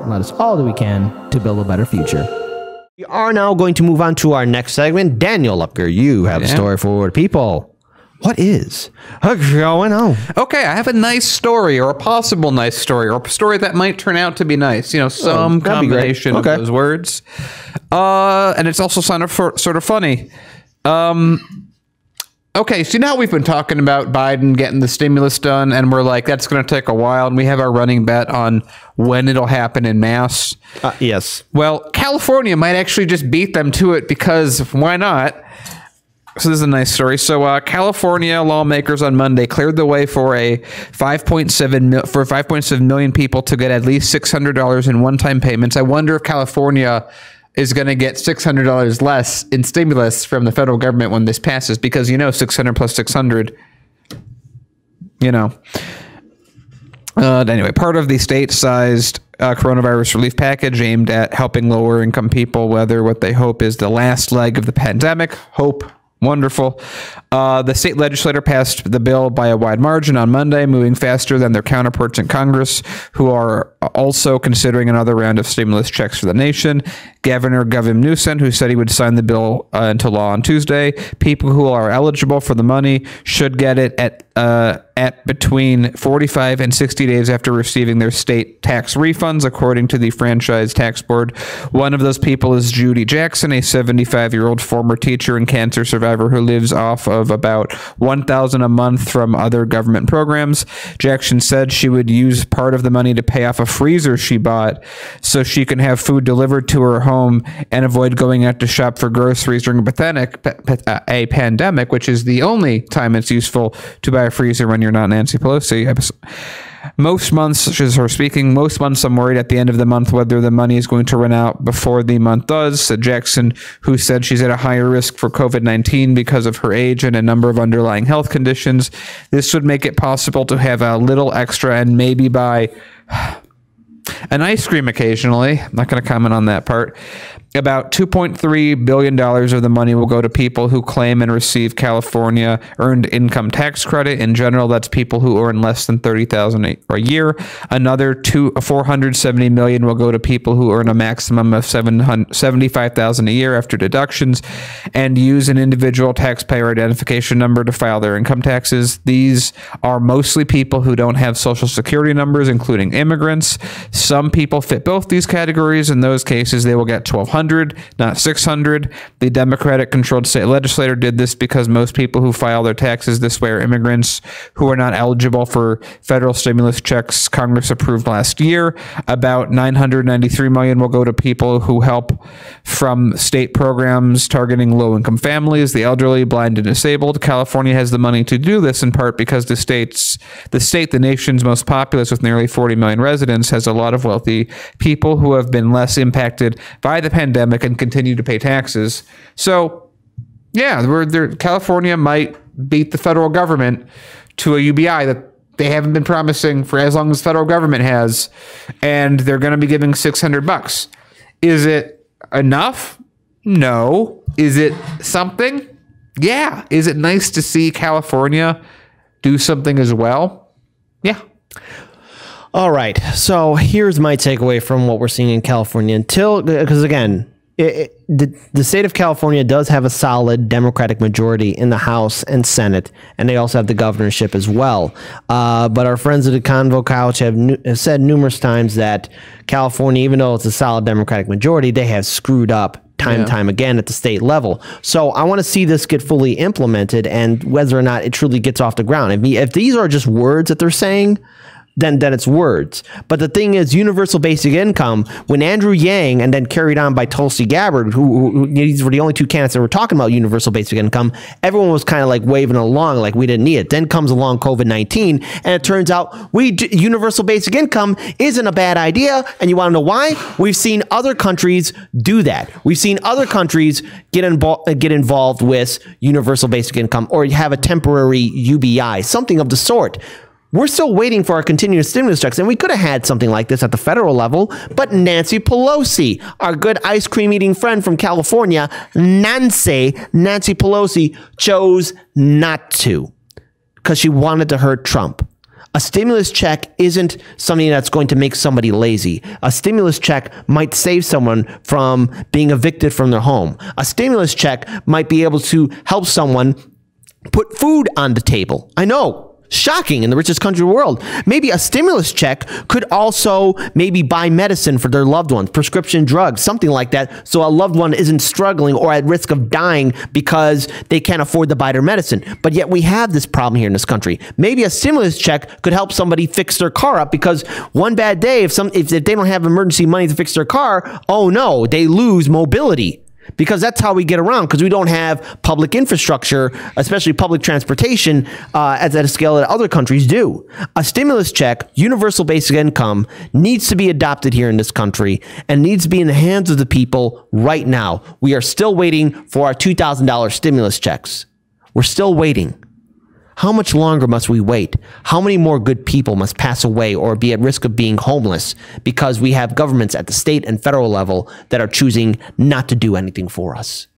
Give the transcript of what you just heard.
Let us all do we can to build a better future. We are now going to move on to our next segment. Daniel Lupker, you have a story for people. What is going on? Okay, I have a nice story, or a possible nice story, or a story that might turn out to be nice. You know, some combination of those words. And it's also sort of funny. Okay, so now we've been talking about Biden getting the stimulus done, and we're like, that's going to take a while, and we have our running bet on when it'll happen en masse. Yes. Well, California might actually just beat them to it, because why not? So this is a nice story. So California lawmakers on Monday cleared the way for 5.7 million people to get at least $600 in one-time payments. I wonder if California is going to get $600 less in stimulus from the federal government when this passes, because, you know, 600 plus 600, you know. Anyway, part of the state-sized coronavirus relief package aimed at helping lower-income people weather what they hope is the last leg of the pandemic. Hope. Wonderful. The state legislature passed the bill by a wide margin on Monday, moving faster than their counterparts in Congress, who are also considering another round of stimulus checks for the nation. Governor Gavin Newsom, who said he would sign the bill into law on Tuesday. People who are eligible for the money should get it at between 45 and 60 days after receiving their state tax refunds, according to the Franchise Tax Board. One of those people is Judy Jackson, a 75-year-old former teacher and cancer survivor who lives off of about $1,000 a month from other government programs. Jackson said she would use part of the money to pay off a freezer she bought so she can have food delivered to her home and avoid going out to shop for groceries during a pandemic, which is the only time it's useful to buy a freezer when you're not Nancy Pelosi. Most months, she's her speaking, most months I'm worried at the end of the month whether the money is going to run out before the month does, said Jackson, who said she's at a higher risk for COVID-19 because of her age and a number of underlying health conditions. This would make it possible to have a little extra and maybe buy an ice cream occasionally. I'm not going to comment on that part. About $2.3 billion of the money will go to people who claim and receive California Earned Income Tax Credit. In general, that's people who earn less than $30,000 a year. Another $470 million will go to people who earn a maximum of $75,000 a year after deductions and use an individual taxpayer identification number to file their income taxes. These are mostly people who don't have social security numbers, including immigrants. Some people fit both these categories. In those cases, they will get $1,200. Not $600. The Democratic-controlled state legislature did this because most people who file their taxes this way are immigrants who are not eligible for federal stimulus checks Congress approved last year. About $993 million will go to people who help from state programs targeting low-income families, the elderly, blind, and disabled. California has the money to do this in part because the state, the nation's most populous with nearly 40 million residents, has a lot of wealthy people who have been less impacted by the pandemic and continue to pay taxes. So, yeah, California might beat the federal government to a UBI that they haven't been promising for as long as the federal government has, and they're going to be giving $600. Is it enough? No. Is it something? Yeah. Is it nice to see California do something as well? Yeah. All right. So here's my takeaway from what we're seeing in California. Because again, the state of California does have a solid Democratic majority in the House and Senate, and they also have the governorship as well. But our friends at the Convo Couch have said numerous times that California, even though it's a solid Democratic majority, they have screwed up time and time again at the state level. So I want to see this get fully implemented and whether or not it truly gets off the ground. If these are just words that they're saying, then it's words. But the thing is, universal basic income, when Andrew Yang and then carried on by Tulsi Gabbard, who these were the only two candidates that were talking about universal basic income, everyone was kind of like waving along like we didn't need it. Then comes along COVID-19, and it turns out universal basic income isn't a bad idea. And you want to know why? We've seen other countries do that. We've seen other countries get involved with universal basic income or have a temporary UBI, something of the sort. We're still waiting for our continuous stimulus checks, and we could have had something like this at the federal level, but Nancy Pelosi, our good ice cream eating friend from California, Nancy Pelosi, chose not to because she wanted to hurt Trump. A stimulus check isn't something that's going to make somebody lazy. A stimulus check might save someone from being evicted from their home. A stimulus check might be able to help someone put food on the table. I know. Shocking in the richest country in the world. Maybe a stimulus check could also maybe buy medicine for their loved ones, prescription drugs, something like that, so a loved one isn't struggling or at risk of dying because they can't afford to buy their medicine. But yet we have this problem here in this country. Maybe a stimulus check could help somebody fix their car up, because one bad day, if they don't have emergency money to fix their car, oh no, they lose mobility. Because that's how we get around, because we don't have public infrastructure, especially public transportation, at a scale that other countries do. A stimulus check, universal basic income, needs to be adopted here in this country and needs to be in the hands of the people right now. We are still waiting for our $2,000 stimulus checks. We're still waiting. How much longer must we wait? How many more good people must pass away or be at risk of being homeless because we have governments at the state and federal level that are choosing not to do anything for us?